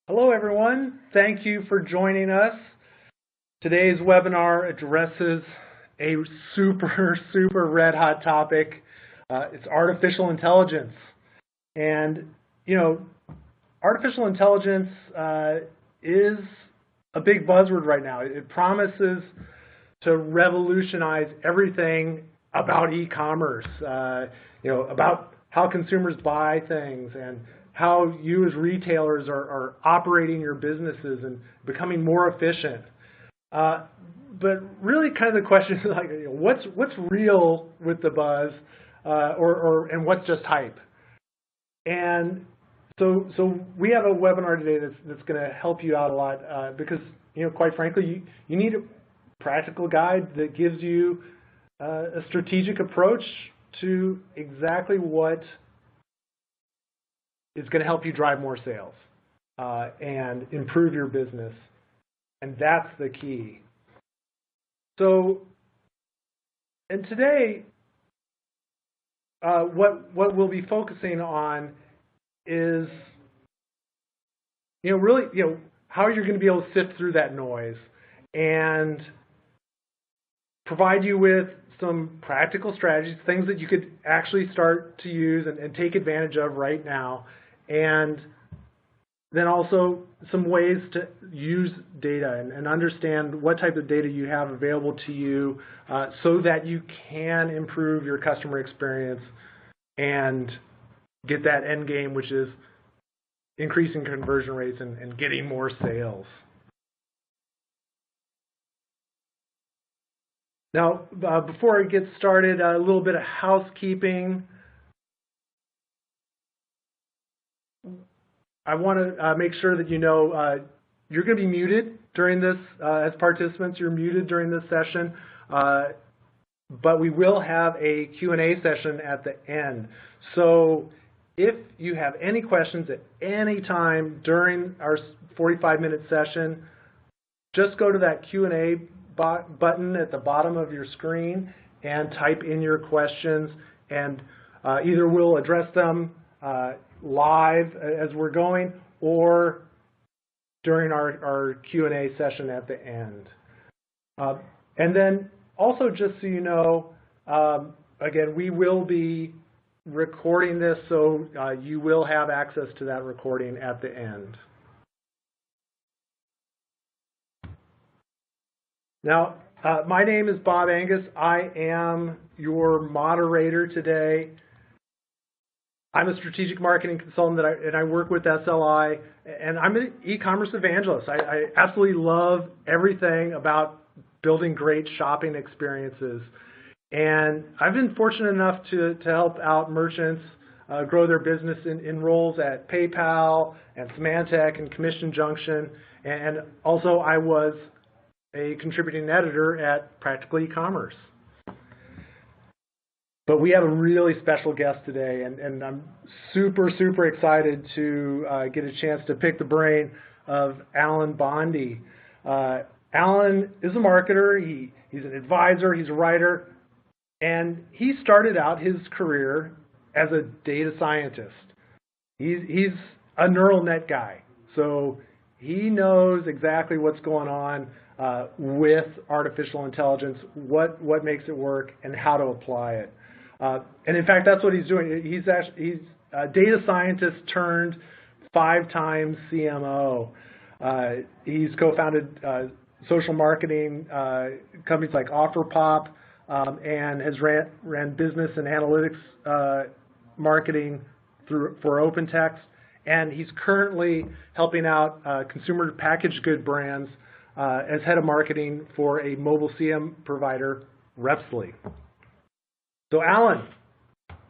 Hello, everyone. Thank you for joining us. Today's webinar addresses a super red hot topic. It's artificial intelligence. And, artificial intelligence is a big buzzword right now. It promises to revolutionize everything about e-commerce, about how consumers buy things and how you as retailers are operating your businesses and becoming more efficient. But really kind of the question is like, what's real with the buzz and what's just hype? And so we have a webinar today that's going to help you out a lot because, quite frankly, you need a practical guide that gives you a strategic approach to exactly what is going to help you drive more sales and improve your business. And that's the key. So, and today, what we'll be focusing on is, really, how you're going to be able to sift through that noise and provide you with some practical strategies, things that you could actually start to use and take advantage of right now, and then also some ways to use data and understand what type of data you have available to you so that you can improve your customer experience and get that end game, which is increasing conversion rates and getting more sales. Now, before I get started, a little bit of housekeeping. I want to make sure that you're going to be muted during this, as participants, you're muted during this session, but we will have a Q&A session at the end. So if you have any questions at any time during our 45-minute session, just go to that Q&A button at the bottom of your screen and type in your questions, and either we'll address them live as we're going or during our Q&A session at the end. And then also, just so you know, again, we will be recording this, so you will have access to that recording at the end. Now, my name is Bob Angus. I am your moderator today. I'm a strategic marketing consultant and I work with SLI, and I'm an e-commerce evangelist. I absolutely love everything about building great shopping experiences. And I've been fortunate enough to help out merchants grow their business in roles at PayPal and Symantec and Commission Junction. And also I was a contributing editor at Practical E-commerce. But we have a really special guest today, and I'm super excited to get a chance to pick the brain of Alan Bondi. Alan is a marketer, he's an advisor, he's a writer, and he started out his career as a data scientist. He's a neural net guy, so he knows exactly what's going on with artificial intelligence, what makes it work, and how to apply it. And in fact, that's what he's doing. He's a data scientist turned 5-time CMO. He's co-founded social marketing companies like OfferPop and has ran business and analytics marketing for OpenText. And he's currently helping out consumer packaged good brands as head of marketing for a mobile CM provider, Repsly. So Alan,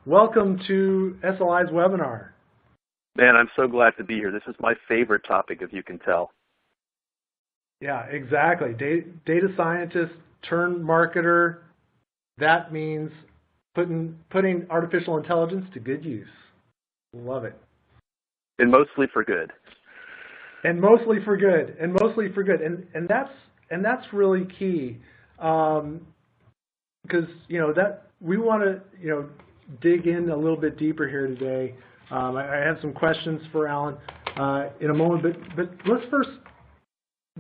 welcome to SLI's webinar. Man, I'm so glad to be here. This is my favorite topic, if you can tell. Yeah, exactly. Data scientist turned marketer. That means putting artificial intelligence to good use. Love it. And mostly for good. And mostly for good. And mostly for good. And that's really key. Because that we want to dig in a little bit deeper here today I have some questions for Alan in a moment, but let's first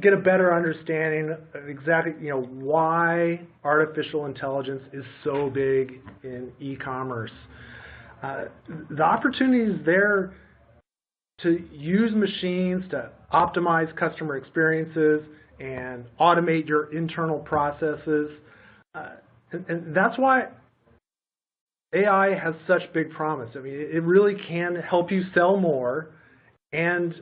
get a better understanding of exactly, why artificial intelligence is so big in e-commerce. The opportunity is there to use machines to optimize customer experiences and automate your internal processes. And that's why AI has such big promise. I mean, it really can help you sell more and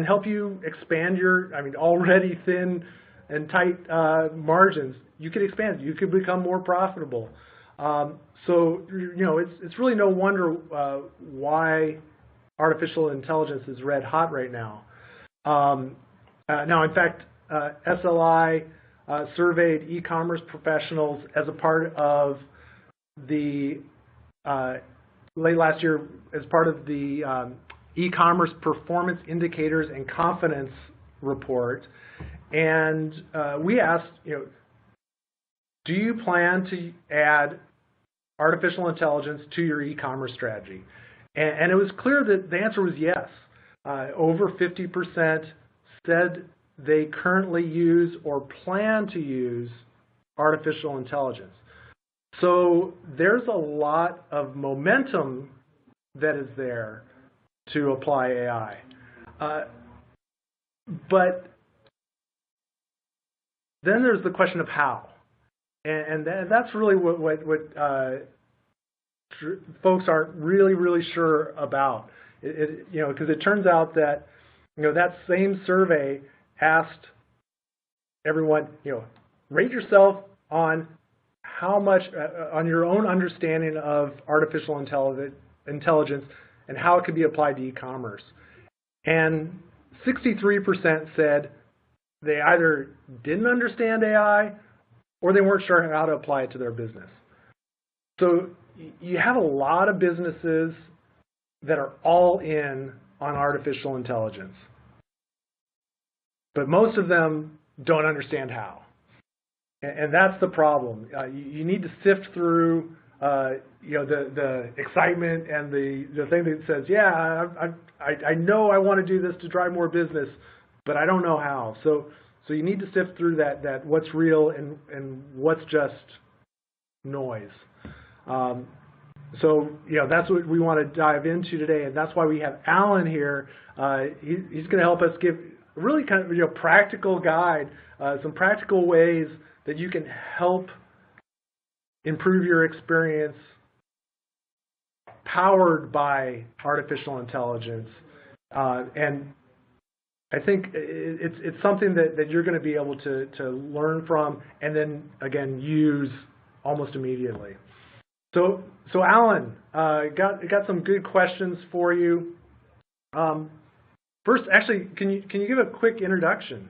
help you expand your, already thin and tight margins. You could expand. You could become more profitable. So, it's really no wonder why artificial intelligence is red hot right now. Now, in fact, SLI surveyed e-commerce professionals as a part of the late last year as part of the e-commerce performance indicators and confidence report, and we asked, do you plan to add artificial intelligence to your e-commerce strategy? And it was clear that the answer was yes. Over 50% said they currently use or plan to use artificial intelligence. So there's a lot of momentum that is there to apply AI. But then there's the question of how. And that's really what folks aren't really sure about. Because it turns out that, that same survey asked everyone, rate yourself on how much, on your own understanding of artificial intelligence and how it could be applied to e-commerce. And 63% said they either didn't understand AI or they weren't sure how to apply it to their business. So you have a lot of businesses that are all in on artificial intelligence, but most of them don't understand how. And that's the problem. You need to sift through the excitement and the thing that says, yeah, I know I want to do this to drive more business, but I don't know how. So you need to sift through that what's real and what's just noise. So that's what we want to dive into today, and that's why we have Alan here. He's going to help us give really kind of practical guide, some practical ways that you can help improve your experience powered by artificial intelligence. And I think it's something that you're going to be able to learn from and then, again, use almost immediately. So Alan, got some good questions for you. First, actually, can you give a quick introduction?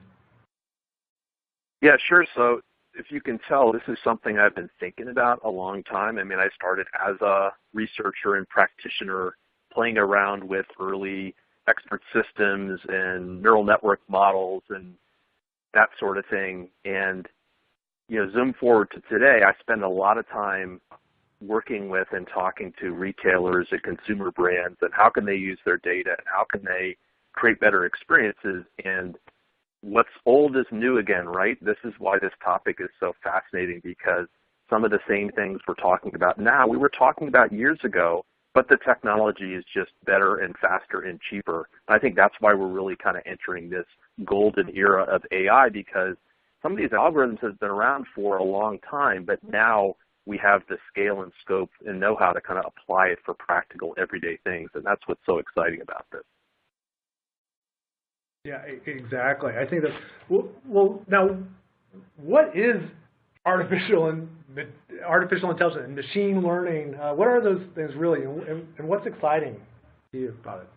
Yeah, sure. So if you can tell, this is something I've been thinking about a long time. I mean, I started as a researcher and practitioner playing around with early expert systems and neural network models and that sort of thing. And, zoom forward to today, I spend a lot of time working with and talking to retailers and consumer brands and how can they use their data and how can they create better experiences. And what's old is new again, right? This is why this topic is so fascinating, because some of the same things we're talking about now, we were talking about years ago, but the technology is just better and faster and cheaper. And I think that's why we're really kind of entering this golden era of AI, because some of these algorithms have been around for a long time, but now we have the scale and scope and know-how to kind of apply it for practical everyday things, and that's what's so exciting about this. Yeah, exactly. I think that, well, now, what is artificial intelligence and machine learning? What are those things really, and what's exciting to you about it?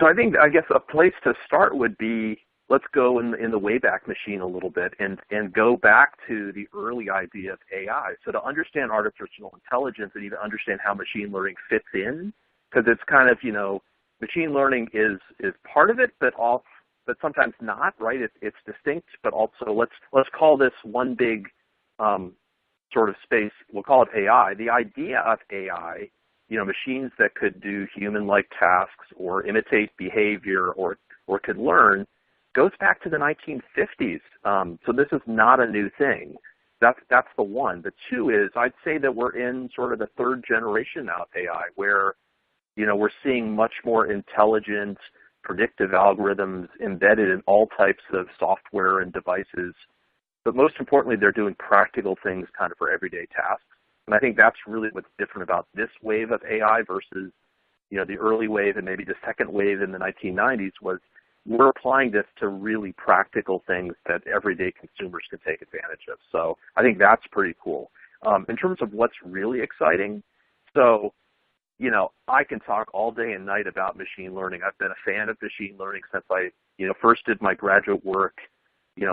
So I guess a place to start would be, let's go in the Wayback Machine a little bit and go back to the early idea of AI. So to understand artificial intelligence and even understand how machine learning fits in, because it's kind of, machine learning is part of it, but sometimes not, right? It's distinct, but also let's call this one big sort of space. We'll call it AI. The idea of AI machines that could do human-like tasks or imitate behavior or could learn goes back to the 1950s. So this is not a new thing. That's the one. The two is, I'd say that we're in sort of the third generation now of AI, where we're seeing much more intelligent, predictive algorithms embedded in all types of software and devices. But most importantly, they're doing practical things kind of for everyday tasks. And I think that's really what's different about this wave of AI versus, the early wave and maybe the second wave in the 1990s was we're applying this to really practical things that everyday consumers can take advantage of. So I think that's pretty cool. In terms of what's really exciting, so, I can talk all day and night about machine learning. I've been a fan of machine learning since I, first did my graduate work,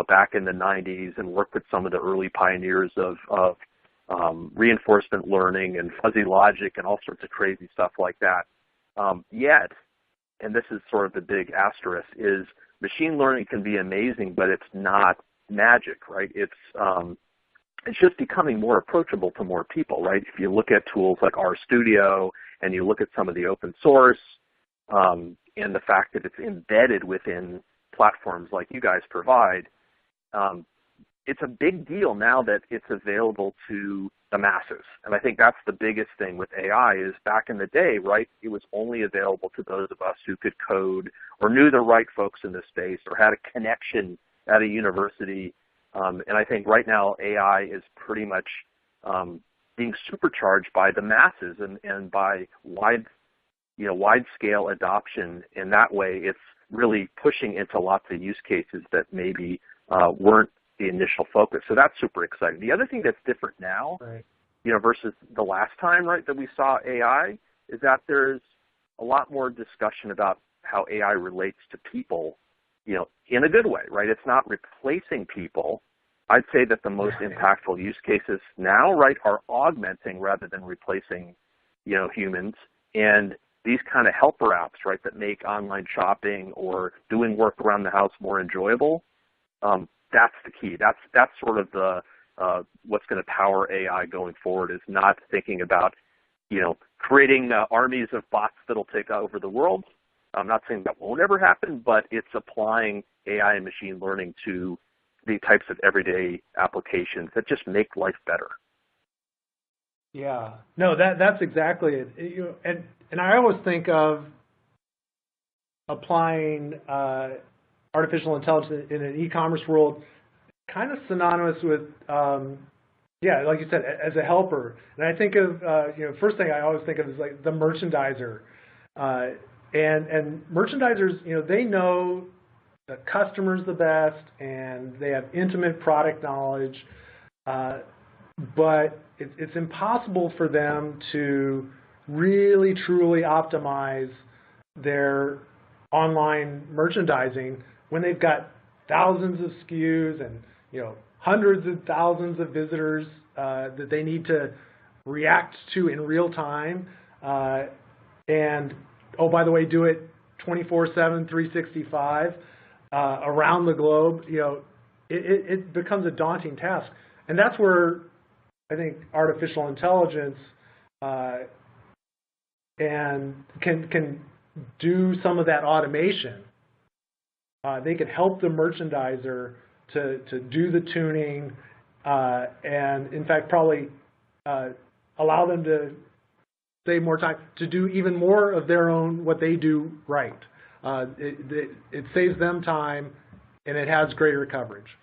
back in the 90s and worked with some of the early pioneers of reinforcement learning and fuzzy logic and all sorts of crazy stuff like that. Yet, and this is sort of the big asterisk, is machine learning can be amazing, but it's not magic, right? It's just becoming more approachable to more people, right? If you look at tools like RStudio and you look at some of the open source and the fact that it's embedded within platforms like you guys provide, it's a big deal now that it's available to the masses. And I think that's the biggest thing with AI is back in the day, right, it was only available to those of us who could code or knew the right folks in the space or had a connection at a university. And I think right now AI is pretty much being supercharged by the masses and by wide-scale adoption. In that way, it's really pushing into lots of use cases that maybe weren't the initial focus. So that's super exciting. The other thing that's different now, right, versus the last time, right, that we saw AI, is that there's a lot more discussion about how AI relates to people, in a good way, right? It's not replacing people. I'd say that the most impactful use cases now, right, are augmenting rather than replacing, humans. And these kind of helper apps, right, that make online shopping or doing work around the house more enjoyable, that's the key. That's sort of the what's going to power AI going forward, is not thinking about, creating armies of bots that'll take over the world. I'm not saying that won't ever happen, but it's applying AI and machine learning to the types of everyday applications that just make life better. Yeah, no, that's exactly it. And I always think of applying artificial intelligence in an e-commerce world kind of synonymous with, like you said, as a helper. And I think of, first thing I always think of is like the merchandiser. And merchandisers, they know the customers the best and they have intimate product knowledge, but it's impossible for them to really truly optimize their online merchandising when they've got thousands of SKUs and hundreds of thousands of visitors that they need to react to in real time, and oh, by the way, do it 24/7, 365 around the globe. It becomes a daunting task, and that's where I think artificial intelligence and can do some of that automation. They can help the merchandiser to do the tuning and, in fact, probably allow them to save more time to do even more of their own, what they do right. It saves them time, and it has greater coverage.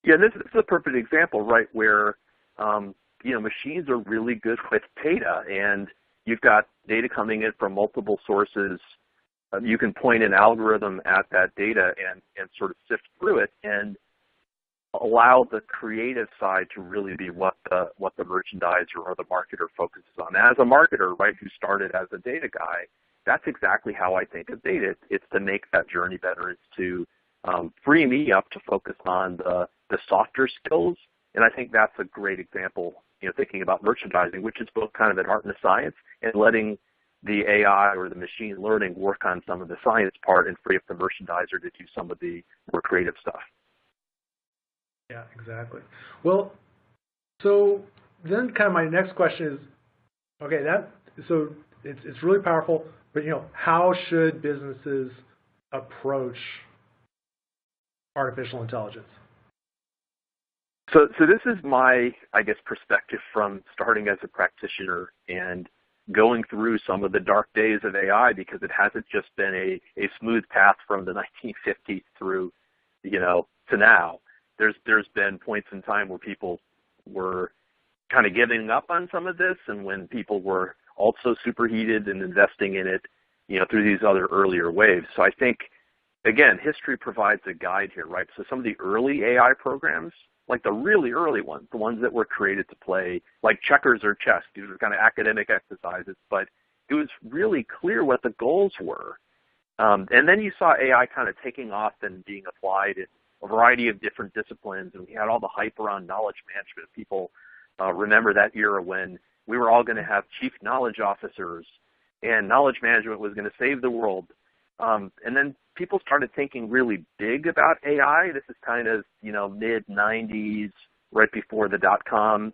Yeah, this is a perfect example, right, where machines are really good with data, and you've got data coming in from multiple sources. You can point an algorithm at that data and sort of sift through it and allow the creative side to really be what the merchandiser or the marketer focuses on. As a marketer, right, who started as a data guy, that's exactly how I think of data. It's to make that journey better. It's to free me up to focus on the softer skills. And I think that's a great example, thinking about merchandising, which is both kind of an art and a science, and letting the AI or the machine learning work on some of the science part and free up the merchandiser to do some of the more creative stuff. Yeah, exactly. Well, so then kind of my next question is, okay, so it's really powerful, but how should businesses approach artificial intelligence? So this is my, I guess, perspective from starting as a practitioner and going through some of the dark days of AI, because it hasn't just been a smooth path from the 1950s through, to now. There's been points in time where people were kind of giving up on some of this, and when people were also superheated and investing in it, through these other earlier waves. So I think, again, history provides a guide here, right? So some of the early AI programs, like the really early ones, the ones that were created to play like checkers or chess, these were kind of academic exercises, but it was really clear what the goals were. And then you saw AI kind of taking off and being applied in a variety of different disciplines, and we had all the hype around knowledge management. People remember that era when we were all going to have chief knowledge officers, and knowledge management was going to save the world. And then people started thinking really big about AI. This is kind of, mid-90s, right before the dot-com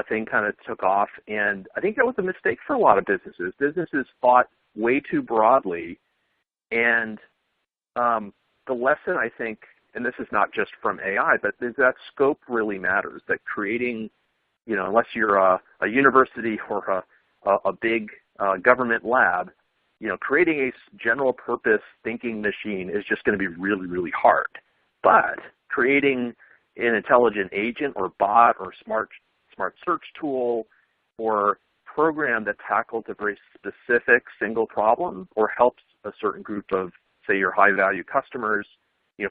thing kind of took off. And I think that was a mistake for a lot of businesses. Businesses thought way too broadly. And the lesson, I think, and this is not just from AI, but is that scope really matters, that creating, unless you're a university or a big government lab, creating a general purpose thinking machine is just going to be really, really hard. But creating an intelligent agent or bot or smart search tool or program that tackles a very specific single problem or helps a certain group of, say, your high-value customers,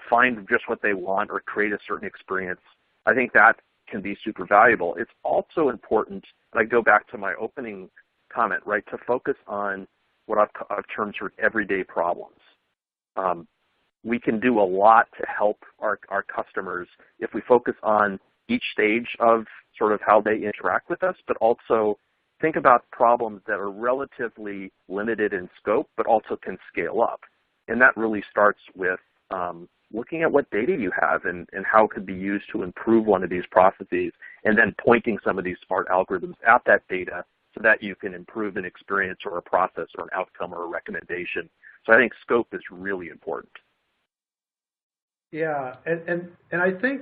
find just what they want or create a certain experience, I think that can be super valuable. It's also important, and I go back to my opening comment, right, to focus on what I've termed sort of everyday problems. We can do a lot to help our customers if we focus on each stage of sort of how they interact with us, but also think about problems that are relatively limited in scope, but also can scale up. And that really starts with looking at what data you have and how it could be used to improve one of these processes, and then pointing some of these smart algorithms at that data so that you can improve an experience or a process or an outcome or a recommendation. So I think scope is really important. Yeah, and I think,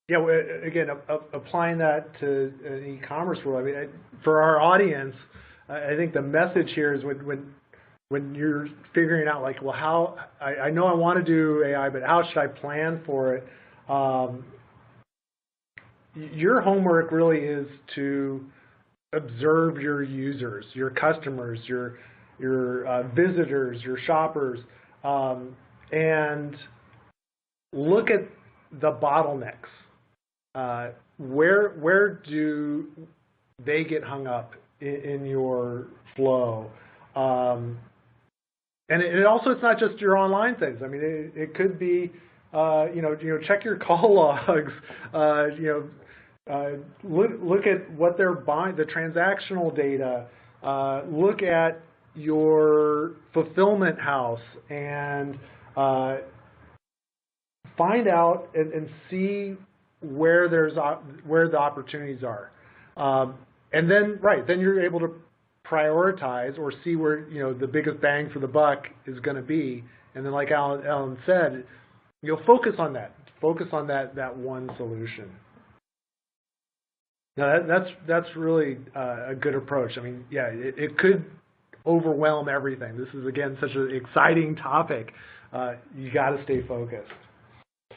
again, applying that to an e-commerce world, I mean, for our audience, I think the message here is when you're figuring out, like, well, how, I know I want to do AI, but how should I plan for it? Your homework really is to observe your users, your customers, your visitors, your shoppers, and look at the bottlenecks. Where do they get hung up in your flow? And it also, it's not just your online things. I mean, it could be, check your call logs. Look at what they're buying, the transactional data. Look at your fulfillment house and find out and see where the opportunities are. And then, then you're able to prioritize or see where the biggest bang for the buck is going to be. And then, like Alan said, you'll focus on that. Focus on that one solution. Now that's really a good approach. I mean, yeah, it could overwhelm everything. This is, again, such an exciting topic. You got to stay focused.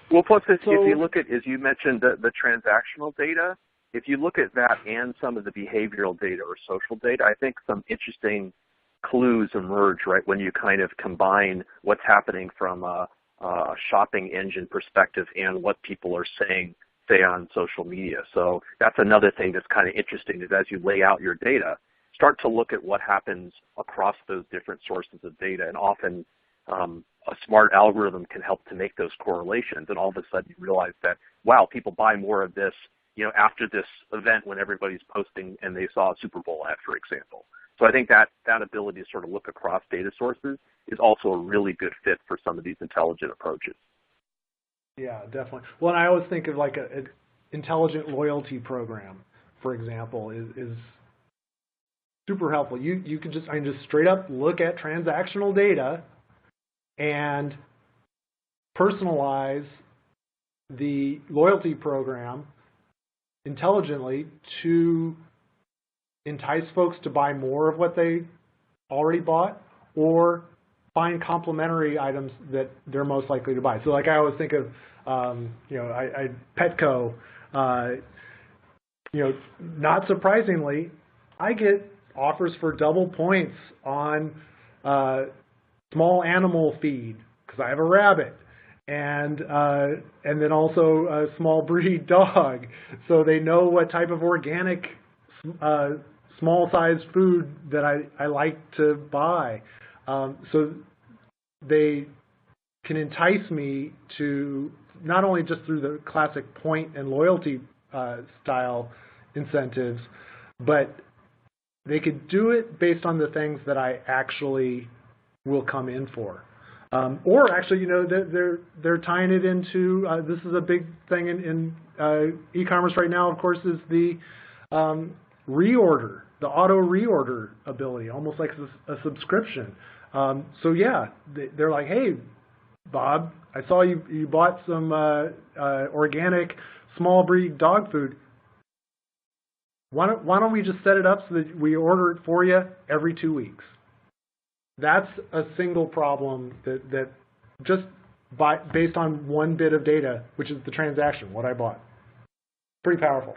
Well, plus, if you look at, as you mentioned, the transactional data, if you look at that and some of the behavioral data or social data, I think some interesting clues emerge, right, when you kind of combine what's happening from a shopping engine perspective and what people are saying, say, on social media. So that's another thing that's kind of interesting, is as you lay out your data, start to look at what happens across those different sources of data. And often a smart algorithm can help to make those correlations. And all of a sudden you realize that, wow, people buy more of this, after this event when everybody's posting and they saw a Super Bowl ad, for example. So I think that ability to sort of look across data sources is also a really good fit for some of these intelligent approaches. Yeah, definitely. Well, and I always think of like an intelligent loyalty program, for example, is super helpful. You can just, I can just straight up look at transactional data and personalize the loyalty program intelligently to entice folks to buy more of what they already bought or find complementary items that they're most likely to buy. So like I always think of, Petco, not surprisingly, I get offers for double points on small animal feed because I have a rabbit, and then also a small breed dog, so they know what type of organic small-sized food that I like to buy. So they can entice me to not only just through the classic point and loyalty style incentives, but they could do it based on the things that I actually will come in for. Or actually, they're tying it into, this is a big thing in e-commerce right now, of course, is the reorder, the auto reorder ability, almost like a subscription. So yeah, they're like, hey, Bob, I saw you bought some organic small breed dog food. Why don't we just set it up so that we order it for you every 2 weeks? That's a single problem that just based on one bit of data, which is the transaction, what I bought. Pretty powerful.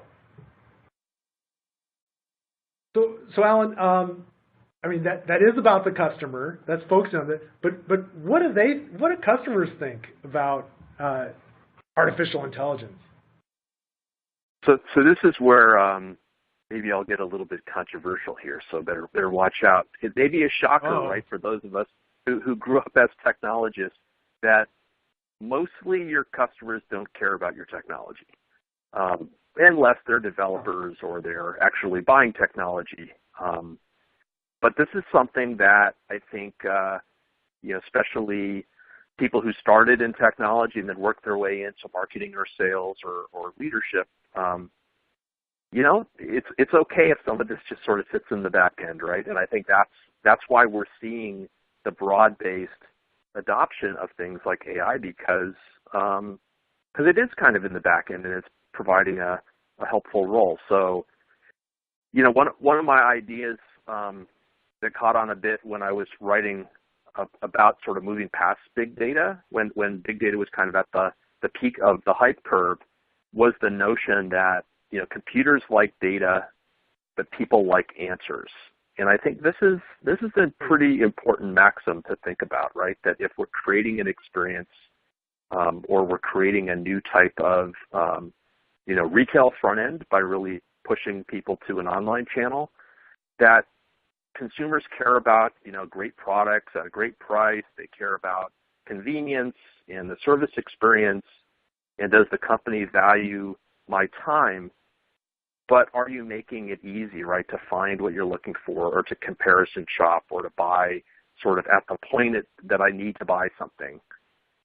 So Alan, I mean that is about the customer. That's focusing on it. But what do customers think about artificial intelligence? So this is where maybe I'll get a little bit controversial here. So better watch out. It may be a shocker, right, for those of us who grew up as technologists, that mostly your customers don't care about your technology, unless they're developers or they're actually buying technology. But this is something that I think, especially people who started in technology and then worked their way into marketing or sales or leadership, it's okay if some of this just sort of sits in the back end, right? And I think that's why we're seeing the broad-based adoption of things like AI, because it is kind of in the back end and it's providing a helpful role. So, one of my ideas that caught on a bit when I was writing about sort of moving past big data, when big data was kind of at the peak of the hype curve, was the notion that computers like data, but people like answers. And I think this is a pretty important maxim to think about, right? That if we're creating an experience or we're creating a new type of retail front end by really pushing people to an online channel, that consumers care about great products at a great price. They care about convenience and the service experience, and does the company value my time? But are you making it easy, right, to find what you're looking for, or to comparison shop, or to buy sort of at the point that I need to buy something?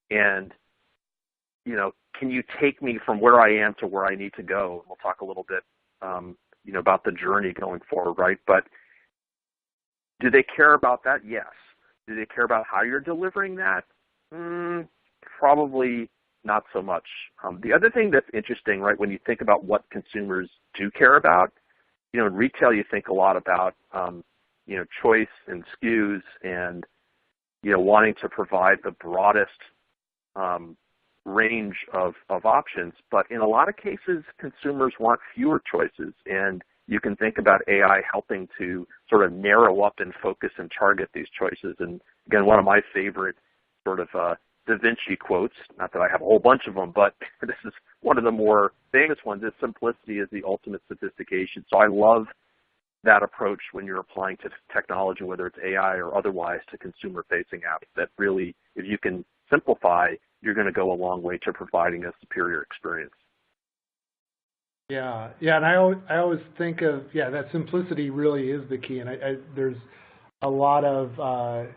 And, can you take me from where I am to where I need to go? We'll talk a little bit, about the journey going forward, right? But do they care about that? Yes. Do they care about how you're delivering that? Probably not so much. The other thing that's interesting, right, when you think about what consumers do care about, in retail you think a lot about, choice and SKUs and, wanting to provide the broadest range of options. But in a lot of cases, consumers want fewer choices, and you can think about AI helping to sort of narrow up and focus and target these choices. And again, one of my favorite sort of Da Vinci quotes, not that I have a whole bunch of them, but this is one of the more famous ones, is simplicity is the ultimate sophistication. So I love that approach when you're applying to technology, whether it's AI or otherwise, to consumer-facing apps, that really, if you can simplify, you're going to go a long way to providing a superior experience. Yeah, and I always think of, that simplicity really is the key. And there's a lot of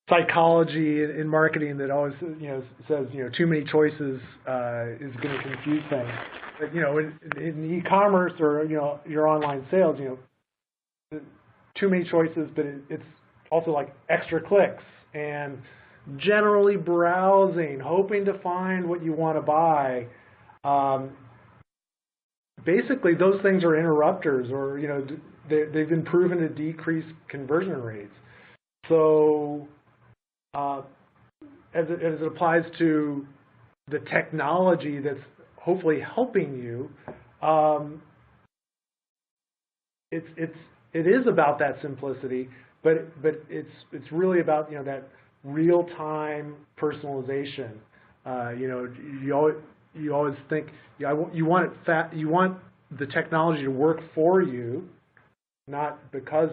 psychology in marketing that always, says, too many choices is going to confuse things. But, in e-commerce or, your online sales, too many choices, but it's also like extra clicks and generally browsing, hoping to find what you want to buy. Basically, those things are interrupters, or they've been proven to decrease conversion rates. So, as it applies to the technology that's hopefully helping you, it is about that simplicity, but it's really about that real-time personalization. You always think you want the technology to work for you, not because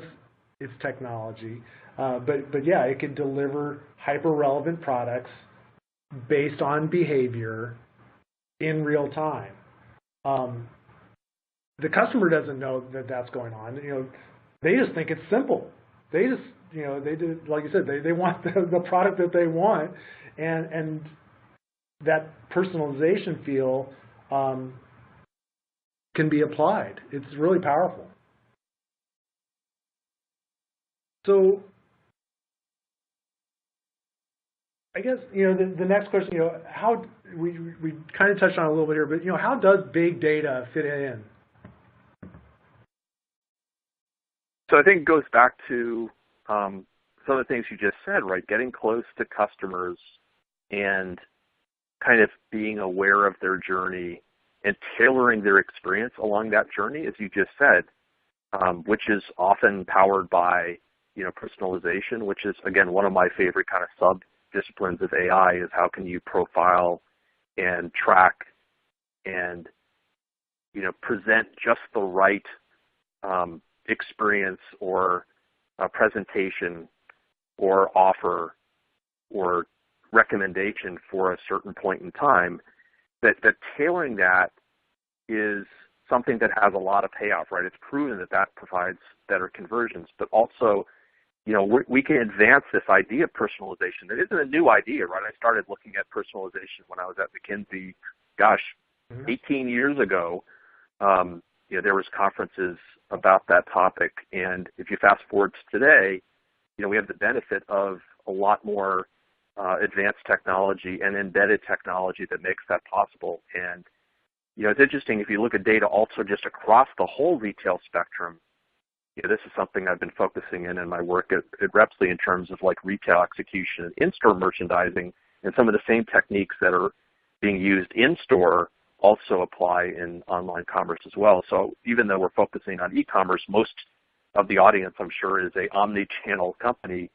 it's technology. But yeah, it can deliver hyper-relevant products based on behavior in real time. The customer doesn't know that that's going on. They just think it's simple. They just, like you said, they want the product that they want, and that personalization feel can be applied. It's really powerful. So, I guess the next question, how we kind of touched on it a little bit here, but how does big data fit in? So I think it goes back to some of the things you just said, right? Getting close to customers and kind of being aware of their journey and tailoring their experience along that journey, as you just said, which is often powered by personalization, which is, again, one of my favorite kind of sub-disciplines of AI, is how can you profile and track and present just the right experience or presentation or offer or recommendation for a certain point in time. That tailoring that is something that has a lot of payoff, right? It's proven that provides better conversions, but also we can advance this idea of personalization. It isn't a new idea, right? I started looking at personalization when I was at McKinsey, 18 years ago. There was conferences about that topic, and if you fast forward to today, we have the benefit of a lot more advanced technology and embedded technology that makes that possible. And it's interesting if you look at data also just across the whole retail spectrum. This is something I've been focusing in my work at Repsly in terms of like retail execution and in-store merchandising, and some of the same techniques that are being used in-store also apply in online commerce as well. So even though we're focusing on e-commerce, most of the audience, I'm sure, is a omni-channel company.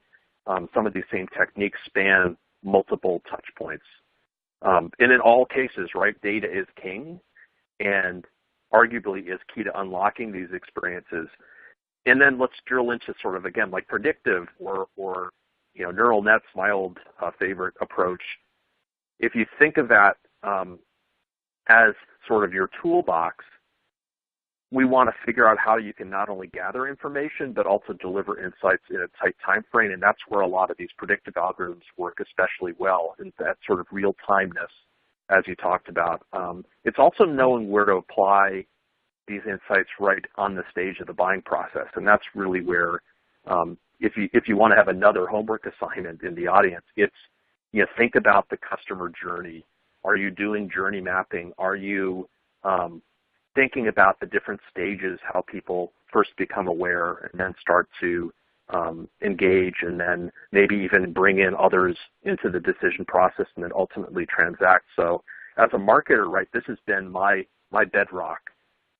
Some of these same techniques span multiple touch points. And in all cases, right, data is king and arguably is key to unlocking these experiences. And then let's drill into sort of, again, like predictive or neural nets, my old favorite approach. If you think of that as sort of your toolbox, we want to figure out how you can not only gather information, but also deliver insights in a tight time frame. And that's where a lot of these predictive algorithms work especially well, in that sort of real-timeness, as you talked about. It's also knowing where to apply these insights right on the stage of the buying process. And that's really where, if you want to have another homework assignment in the audience, it's, think about the customer journey. Are you doing journey mapping? Are you thinking about the different stages, how people first become aware and then start to engage, and then maybe even bring in others into the decision process and then ultimately transact? So as a marketer, right, this has been my bedrock.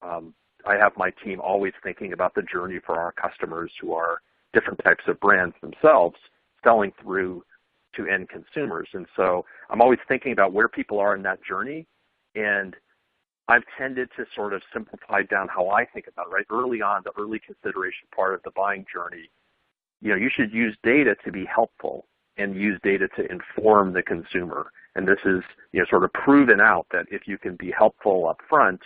I have my team always thinking about the journey for our customers, who are different types of brands themselves, selling through to end consumers. And so I'm always thinking about where people are in that journey, and I've tended to sort of simplify down how I think about it, right? Early on, the early consideration part of the buying journey, you should use data to be helpful and use data to inform the consumer. And this is, sort of proven out that if you can be helpful up front,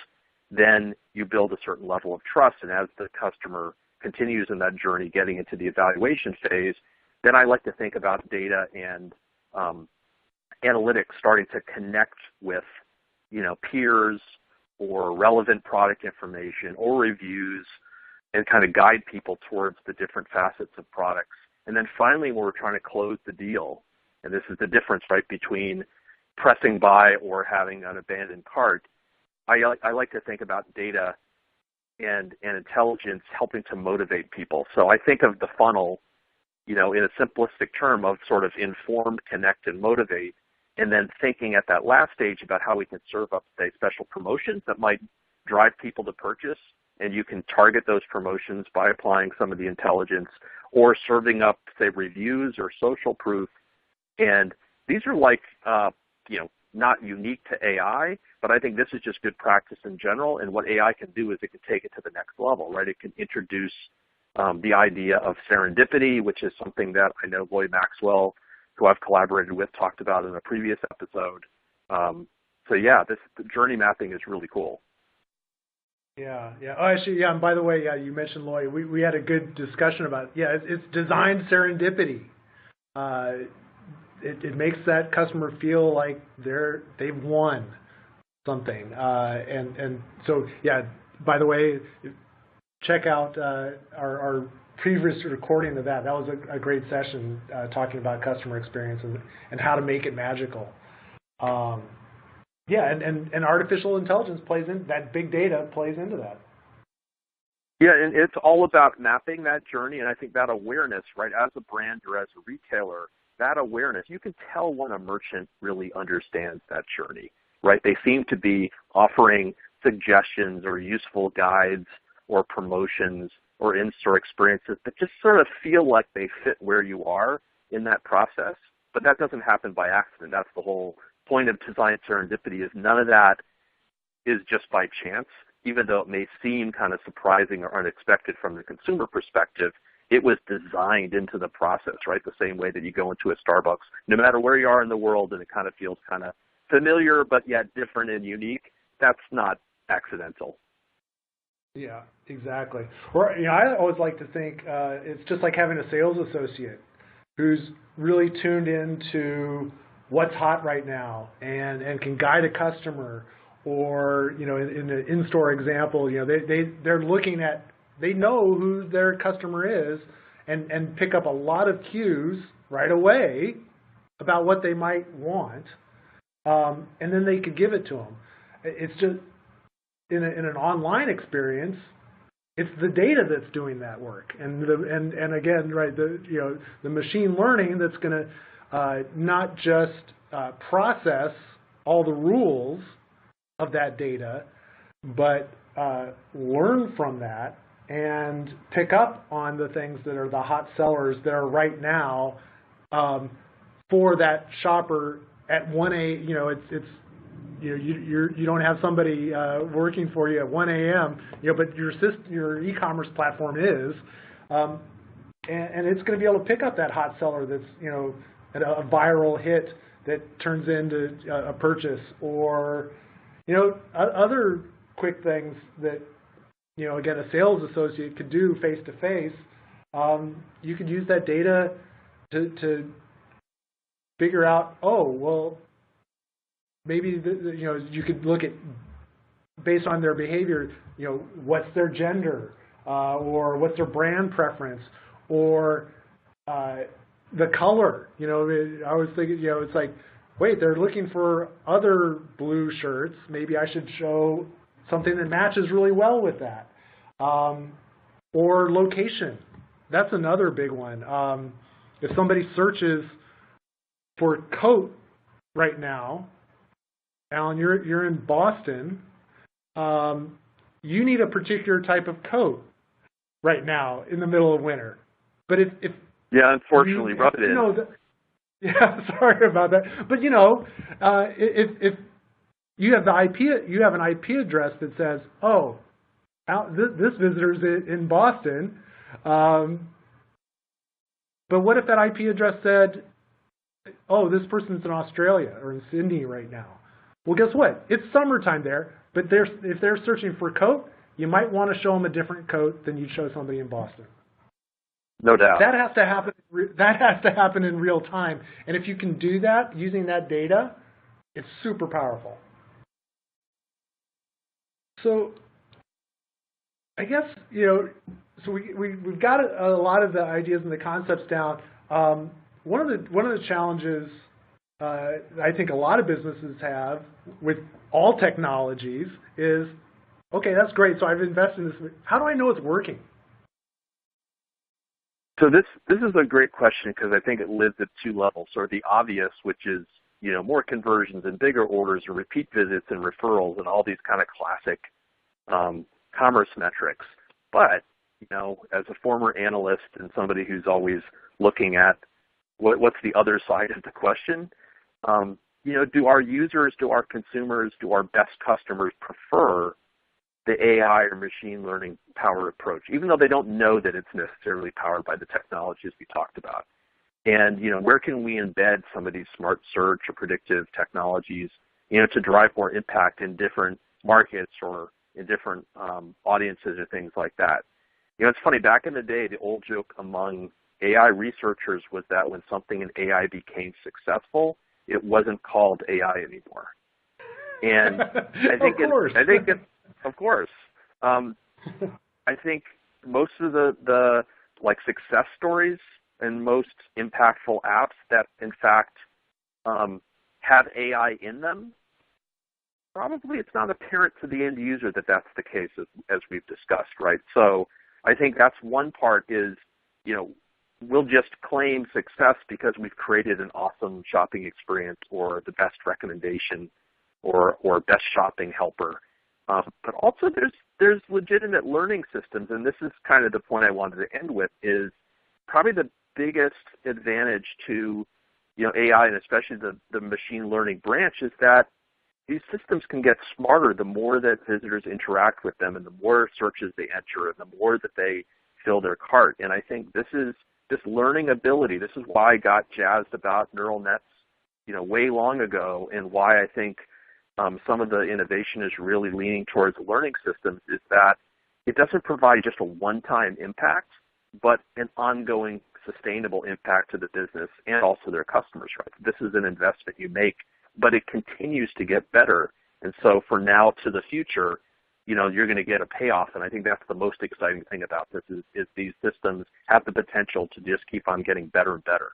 then you build a certain level of trust. And as the customer continues in that journey, getting into the evaluation phase, then I like to think about data and analytics starting to connect with, peers or relevant product information or reviews and kind of guide people towards the different facets of products. And then finally, when we're trying to close the deal, and this is the difference, right, between pressing buy or having an abandoned cart, I like to think about data and intelligence helping to motivate people. So I think of the funnel, in a simplistic term of sort of inform, connect, and motivate, and then thinking at that last stage about how we can serve up, say, special promotions that might drive people to purchase, and you can target those promotions by applying some of the intelligence or serving up, say, reviews or social proof. And these are like, not unique to AI, but I think this is just good practice in general. And what AI can do is it can take it to the next level, right? It can introduce the idea of serendipity, which is something that I know Lloyd Maxwell, who I've collaborated with, talked about in a previous episode. So yeah, the journey mapping is really cool. Yeah. Oh, actually, yeah. And by the way, you mentioned Lloyd. We had a good discussion about it. Yeah, it's designed serendipity. It makes that customer feel like they've won something. And so yeah. By the way, check out our previous recording of that. That was a great session talking about customer experience and how to make it magical. Yeah, and artificial intelligence plays in that. Big data plays into that. Yeah, and it's all about mapping that journey, and I think that awareness, right, as a brand or as a retailer, that awareness, you can tell when a merchant really understands that journey, right? They seem to be offering suggestions or useful guides or promotions or in-store experiences that just sort of feel like they fit where you are in that process. But that doesn't happen by accident. That's the whole point of design serendipity, is none of that is just by chance. Even though it may seem kind of surprising or unexpected from the consumer perspective, it was designed into the process, right? The same way that you go into a Starbucks, no matter where you are in the world, and it kind of feels kind of familiar but yet different and unique. That's not accidental. Yeah, exactly. Or I always like to think it's just like having a sales associate who's really tuned into what's hot right now and can guide a customer. Or in the in-store example, they're looking at, they know who their customer is and pick up a lot of cues right away about what they might want, and then they could give it to them. It's just in an online experience, it's the data that's doing that work, and again, right, the machine learning that's going to not just process all the rules of that data, but learn from that and pick up on the things that are the hot sellers that are right now for that shopper at 1 a.m. You don't have somebody working for you at 1 a.m. But your e-commerce platform is, and it's going to be able to pick up that hot seller that's a viral hit that turns into a purchase, or other quick things that, again, a sales associate could do face-to-face. You could use that data to figure out, maybe, you could look at, based on their behavior, what's their gender, or what's their brand preference, or the color. I was thinking, it's like, wait, they're looking for other blue shirts. Maybe I should show something that matches really well with that. Or location. That's another big one. If somebody searches for coat right now, Alan, you're in Boston, you need a particular type of coat right now in the middle of winter. But if yeah, unfortunately, rub it in. Yeah, sorry about that. But if you have an IP address that says, this visitor's in Boston, but what if that IP address said, this person's in Australia or in Sydney right now? Well, guess what? It's summertime there, but if they're searching for a coat, you might want to show them a different coat than you'd show somebody in Boston. No doubt. That has to happen. That has to happen in real time. And if you can do that using that data, it's super powerful. So I guess, so we've got a lot of the ideas and the concepts down. One of the challenges I think a lot of businesses have with all technologies is, okay, that's great. So I've invested in this. How do I know it's working? So this is a great question because I think it lives at two levels. Sort of the obvious, which is more conversions and bigger orders and repeat visits and referrals and all these kind of classic commerce metrics. But as a former analyst and somebody who's always looking at what's the other side of the question, do our users, do our consumers, do our best customers prefer the AI or machine learning powered approach, even though they don't know that it's necessarily powered by the technologies we talked about? And where can we embed some of these smart search or predictive technologies, to drive more impact in different markets or in different audiences or things like that? It's funny, back in the day, the old joke among AI researchers was that when something in AI became successful, it wasn't called AI anymore. And I think of course. I think most of the success stories and most impactful apps that in fact have AI in them, probably it's not apparent to the end user that that's the case, as we've discussed, right? So I think that's one part is, we'll just claim success because we've created an awesome shopping experience or the best recommendation or best shopping helper. But also there's legitimate learning systems, and this is kind of the point I wanted to end with, is probably the biggest advantage to AI and especially the machine learning branch is that these systems can get smarter the more that visitors interact with them and the more searches they enter and the more that they fill their cart. And I think this learning ability, this is why I got jazzed about neural nets, way long ago, and why I think some of the innovation is really leaning towards learning systems, is that it doesn't provide just a one-time impact, but an ongoing sustainable impact to the business and also their customers, right? This is an investment you make, but it continues to get better. And so for now to the future, you're going to get a payoff. And I think that's the most exciting thing about this is these systems have the potential to just keep on getting better and better.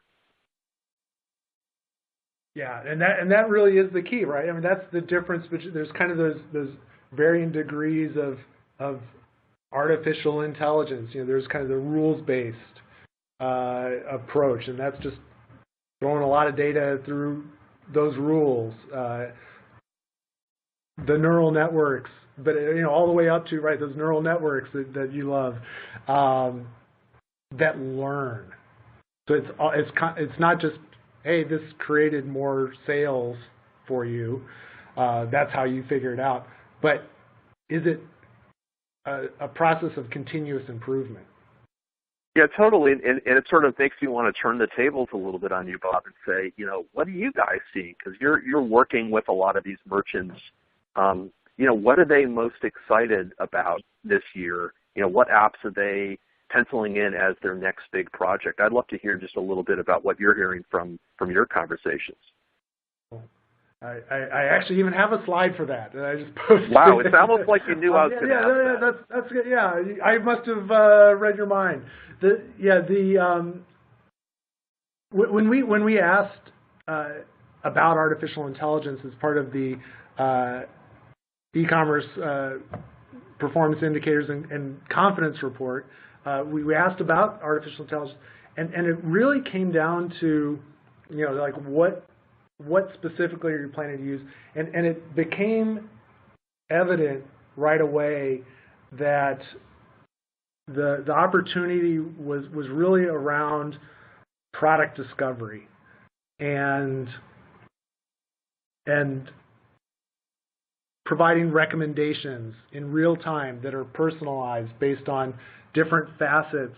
Yeah, and that really is the key, right? I mean, that's the difference. There's kind of those varying degrees of artificial intelligence. There's kind of the rules-based approach, and that's just throwing a lot of data through those rules. The neural networks, but all the way up to those neural networks that you love that learn. So it's not just, hey, this created more sales for you. That's how you figure it out. But is it a process of continuous improvement? Yeah, totally. And it sort of makes you want to turn the tables a little bit on you, Bob, and say, what are you guys seeing? Because you're working with a lot of these merchants. What are they most excited about this year? What apps are they penciling in as their next big project? I'd love to hear just a little bit about what you're hearing from your conversations. I actually even have a slide for that I just posted. Wow, it's almost like you knew I was going to ask that. That's good. Yeah, I must have read your mind. When we asked about artificial intelligence as part of the e-commerce performance indicators and confidence report, we asked about artificial intelligence, and it really came down to what specifically are you planning to use, and it became evident right away that the opportunity was really around product discovery and providing recommendations in real time that are personalized based on different facets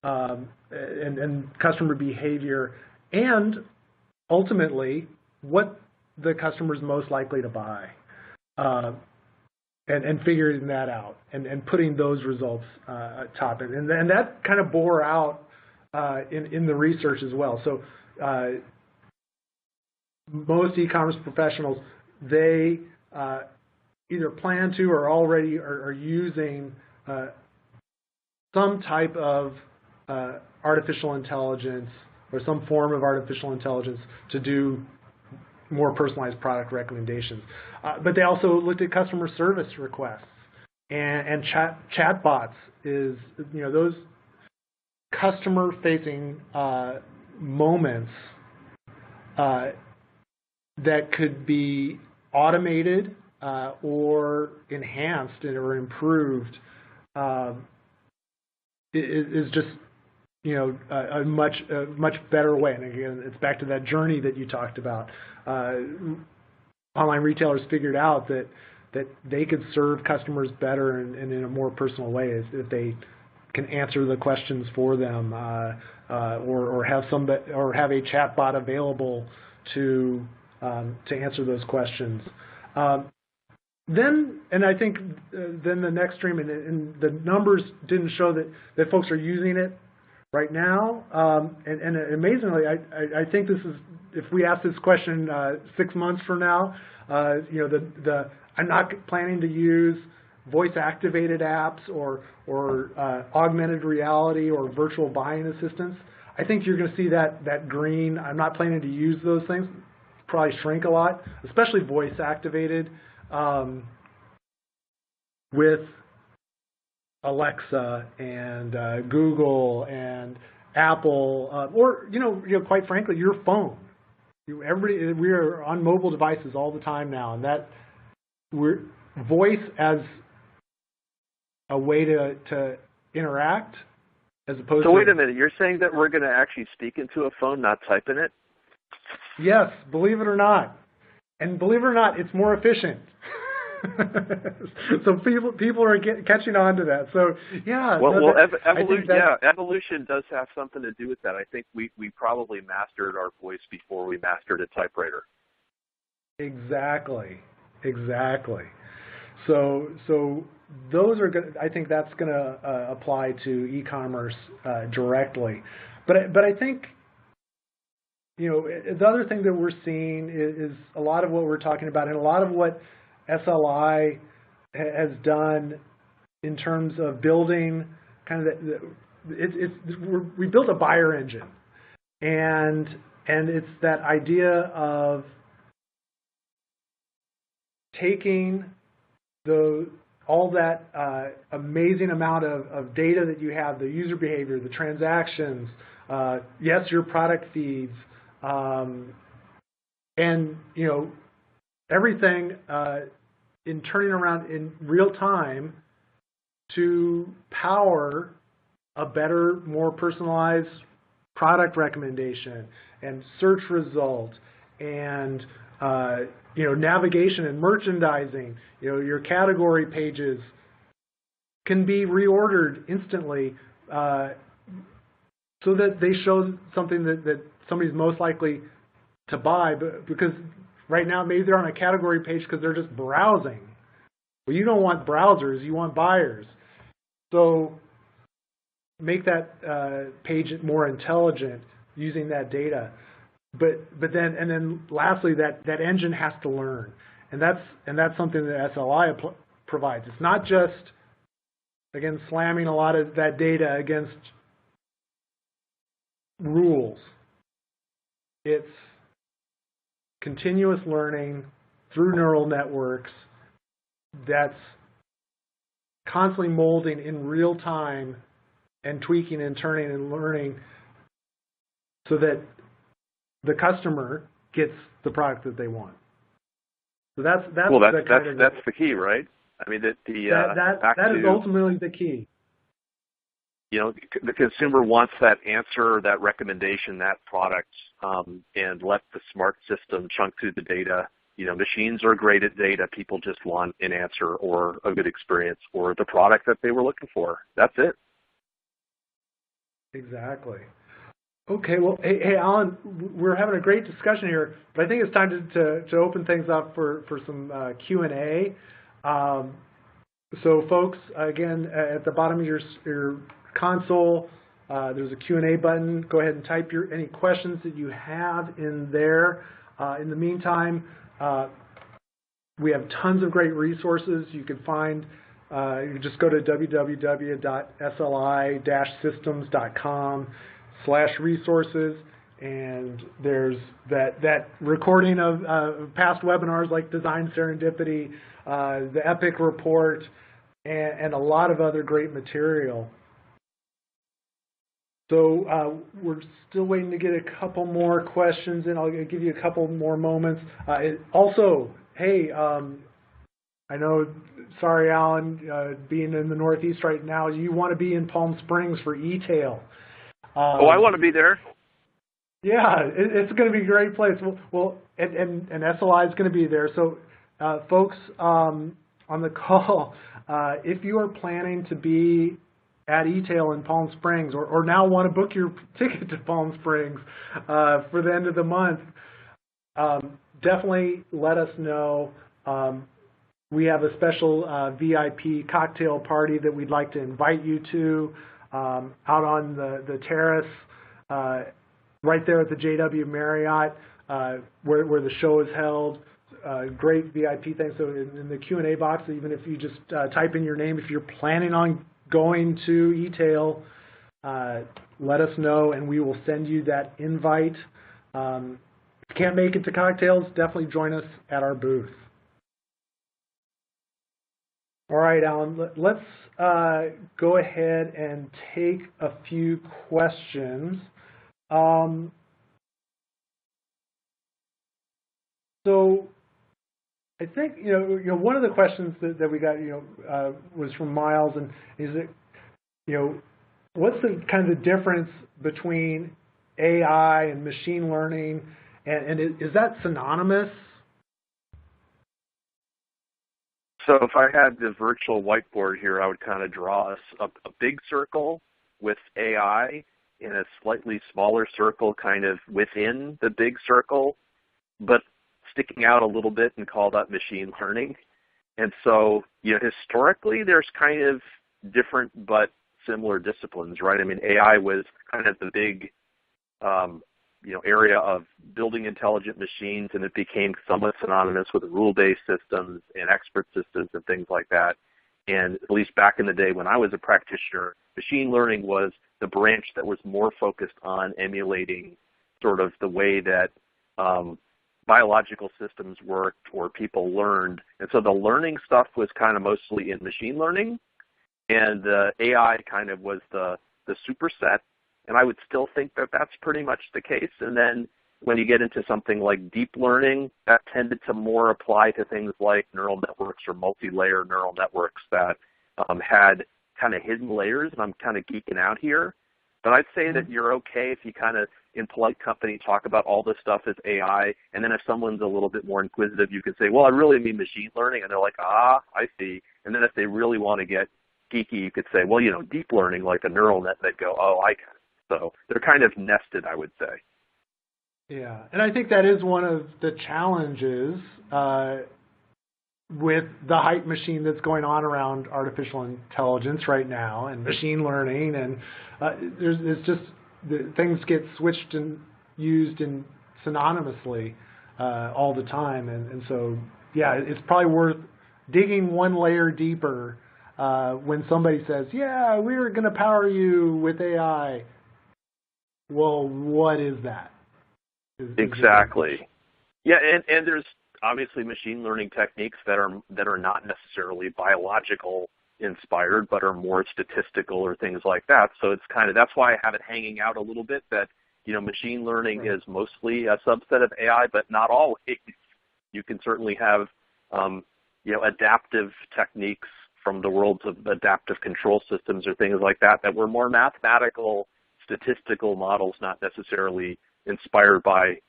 and customer behavior, and ultimately what the customer is most likely to buy, and figuring that out and putting those results top. And that kind of bore out in the research as well. So most e-commerce professionals, they either plan to or already are using some type of artificial intelligence or some form of artificial intelligence to do more personalized product recommendations. But they also looked at customer service requests and chatbots is, those customer-facing moments that could be automated or enhanced or improved is just a much better way. And again, it's back to that journey that you talked about. Online retailers figured out that they could serve customers better and in a more personal way if they can answer the questions for them, or have a chatbot available to answer those questions. Then I think then the next stream, and the numbers didn't show that folks are using it right now. And amazingly, I think this is, if we ask this question 6 months from now, I'm not planning to use voice-activated apps or augmented reality or virtual buying assistants. I think you're going to see that green, I'm not planning to use those things, probably shrink a lot, especially voice-activated with Alexa and Google and Apple, or quite frankly, your phone. Everybody, we are on mobile devices all the time now, and that voice as a way to interact, as opposed to. So wait a minute, you're saying that we're going to actually speak into a phone, not type in it? Yes, believe it or not, and believe it or not, it's more efficient. So people are catching on to that. So yeah. Evolution does have something to do with that. I think we probably mastered our voice before we mastered a typewriter. Exactly. So those are good. I think that's going to apply to e-commerce directly. But I think the other thing that we're seeing is a lot of what we're talking about, and a lot of what SLI has done in terms of building kind of we built a buyer engine, and it's that idea of taking all that amazing amount of data that you have, the user behavior, the transactions, yes, your product feeds, and everything in turning around in real time to power a better, more personalized product recommendation and search result and navigation and merchandising. Your category pages can be reordered instantly so that they show something that somebody's most likely to buy, because right now maybe they're on a category page because they're just browsing. Well, you don't want browsers, you want buyers. So make that page more intelligent using that data. But then lastly, that engine has to learn, and that's something that SLI provides. It's not just, again, slamming a lot of that data against rules. It's continuous learning through neural networks that's constantly molding in real time and tweaking and turning and learning so that the customer gets the product that they want. So that's the key, right? I mean, that is ultimately the key. The consumer wants that answer, that recommendation, that product, and let the smart system chunk through the data. Machines are great at data. People just want an answer or a good experience or the product that they were looking for. That's it. Exactly. Okay, well, hey, Alan, we're having a great discussion here, but I think it's time to open things up for some Q&A. So, folks, again, at the bottom of your console, there's a Q&A button. Go ahead and type any questions that you have in there. In the meantime, we have tons of great resources. You can find You just go to www.sli-systems.com/resources, and there's that recording of past webinars like Design Serendipity, the EPIC report, and a lot of other great material. So we're still waiting to get a couple more questions in. I'll give you a couple more moments. Also, hey, I know, sorry, Alan, being in the Northeast right now, you want to be in Palm Springs for e-tail. Oh, I want to be there. Yeah, it's going to be a great place. Well, and SLI is going to be there. So, folks on the call, if you are planning to be at e-tail in Palm Springs, or now want to book your ticket to Palm Springs for the end of the month, definitely let us know. We have a special VIP cocktail party that we'd like to invite you to out on the terrace right there at the JW Marriott where the show is held. Great VIP thing. So in the Q&A box, even if you just type in your name, if you're planning on going to e-tail, let us know and we will send you that invite. If you can't make it to cocktails, definitely join us at our booth. All right, Alan, let's go ahead and take a few questions. So I think, one of the questions that we got, was from Miles, and is it, what's the kind of the difference between AI and machine learning, and is that synonymous? So if I had the virtual whiteboard here, I would kind of draw a big circle with AI and a slightly smaller circle kind of within the big circle, but sticking out a little bit, and call that machine learning. And so, historically, there's kind of different but similar disciplines, right? I mean, AI was kind of the big area of building intelligent machines, and it became somewhat synonymous with rule-based systems and expert systems and things like that. And at least back in the day when I was a practitioner, machine learning was the branch that was more focused on emulating sort of the way that biological systems worked or people learned. And so the learning stuff was kind of mostly in machine learning, and the AI kind of was the superset. And I would still think that that's pretty much the case. And then when you get into something like deep learning, that tended to more apply to things like neural networks or multi-layer neural networks that had kind of hidden layers. And I'm kind of geeking out here. But I'd say that you're okay if you kind of, in polite company, talk about all this stuff as AI. And then if someone's a little bit more inquisitive, you can say, well, I really mean machine learning. And they're like, I see. And then if they really want to get geeky, you could say, well, deep learning, like a neural net, they'd go, oh, I get it. So they're kind of nested, I would say. Yeah, and I think that is one of the challenges with the hype machine that's going on around artificial intelligence right now and machine learning, and it's just things get switched and used in synonymously all the time, and so yeah, it's probably worth digging one layer deeper when somebody says, yeah, we're going to power you with AI. Well, what is that? Exactly. Yeah, and there's obviously machine learning techniques that are not necessarily biological inspired, but are more statistical or things like that. So it's kind of, that's why I have it hanging out a little bit that, machine learning is mostly a subset of AI, but not always. You can certainly have, adaptive techniques from the worlds of adaptive control systems or things like that that were more mathematical, statistical models, not necessarily inspired by,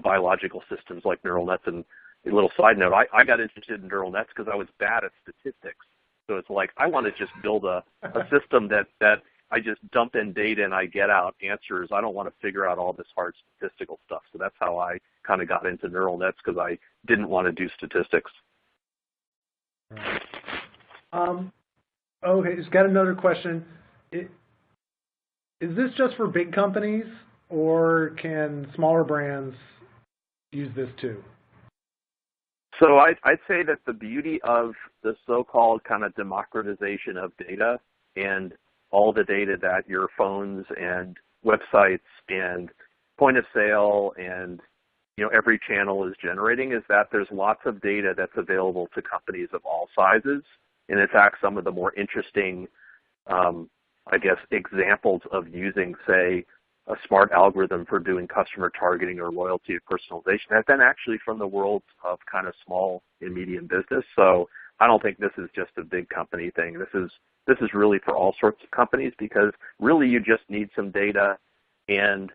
biological systems like neural nets. And a little side note, I got interested in neural nets because I was bad at statistics. So it's like, I want to just build a system that I just dump in data and I get out answers. I don't want to figure out all this hard statistical stuff. So that's how I kind of got into neural nets, because I didn't want to do statistics. Okay, just got another question. Is this just for big companies, or can smaller brands use this too? So I'd say that the beauty of the so-called kind of democratization of data and all the data that your phones and websites and point of sale and every channel is generating is that there's lots of data that's available to companies of all sizes. And in fact, some of the more interesting, I guess, examples of using, say, a smart algorithm for doing customer targeting or loyalty or personalization have been actually from the world of kind of small and medium business. So I don't think this is just a big company thing. This is really for all sorts of companies, because really you just need some data and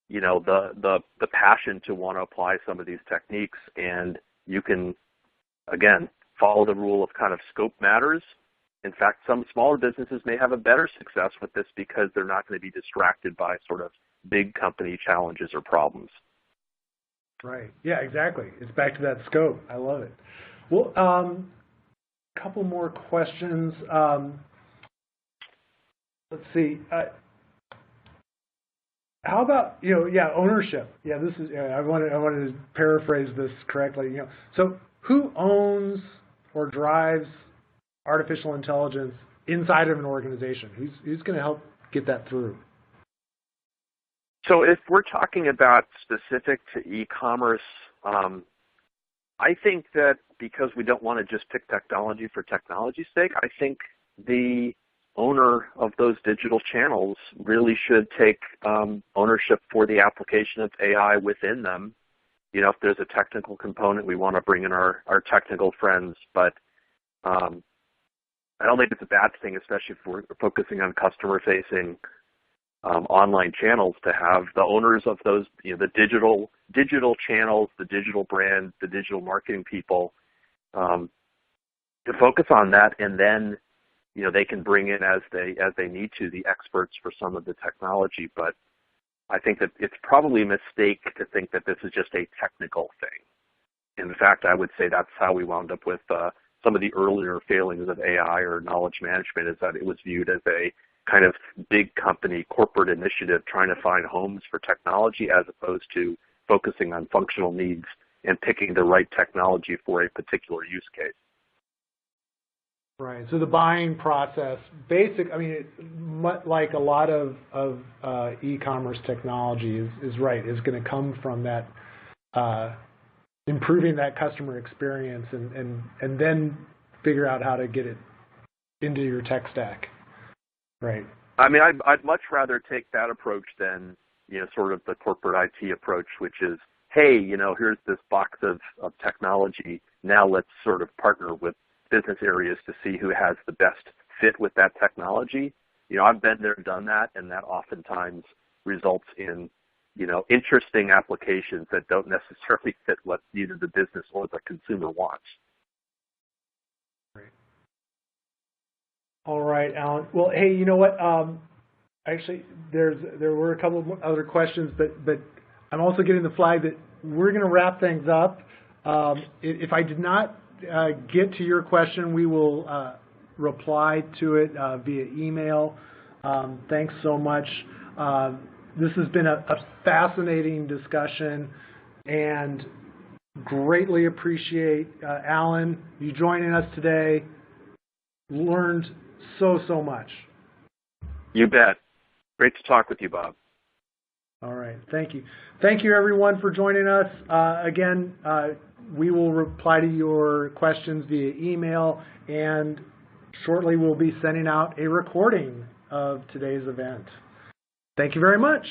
the passion to want to apply some of these techniques, and you can, again, follow the rule of kind of scope matters. In fact, some smaller businesses may have a better success with this because they're not going to be distracted by sort of big company challenges or problems. Right. Yeah, exactly. It's back to that scope. I love it. Well, a couple more questions. Let's see. How about, ownership? Yeah, this is, I wanted to paraphrase this correctly. So who owns or drives artificial intelligence inside of an organization? Who's going to help get that through? So if we're talking about specific to e-commerce, I think that because we don't want to just pick technology for technology's sake, I think the owner of those digital channels really should take ownership for the application of AI within them. If there's a technical component, we want to bring in our technical friends, but I don't think it's a bad thing, especially if we're focusing on customer-facing online channels, to have the owners of those, the digital channels, the digital brand, the digital marketing people, to focus on that, and then they can bring in as they need to the experts for some of the technology. But I think that it's probably a mistake to think that this is just a technical thing. In fact, I would say that's how we wound up with some of the earlier failings of AI or knowledge management, is that it was viewed as a kind of big company corporate initiative trying to find homes for technology, as opposed to focusing on functional needs and picking the right technology for a particular use case. Right. So the buying process, like a lot of e-commerce technology is going to come from that improving that customer experience and then figure out how to get it into your tech stack. Right. I mean, I'd much rather take that approach than, sort of the corporate IT approach, which is, hey, here's this box of technology. Now let's sort of partner with business areas to see who has the best fit with that technology. I've been there, done that, and that oftentimes results in, interesting applications that don't necessarily fit what either the business or the consumer wants. Great. All right, Alan. Well, hey, you know what? Actually, there were a couple of other questions, but I'm also getting the flag that we're going to wrap things up. If I did not get to your question, we will reply to it via email. Thanks so much. This has been a fascinating discussion, and greatly appreciate Alan, you joining us today. Learned so much. You bet. Great to talk with you, Bob. All right. Thank you. Thank you, everyone, for joining us. Again, we will reply to your questions via email, and shortly we'll be sending out a recording of today's event. Thank you very much.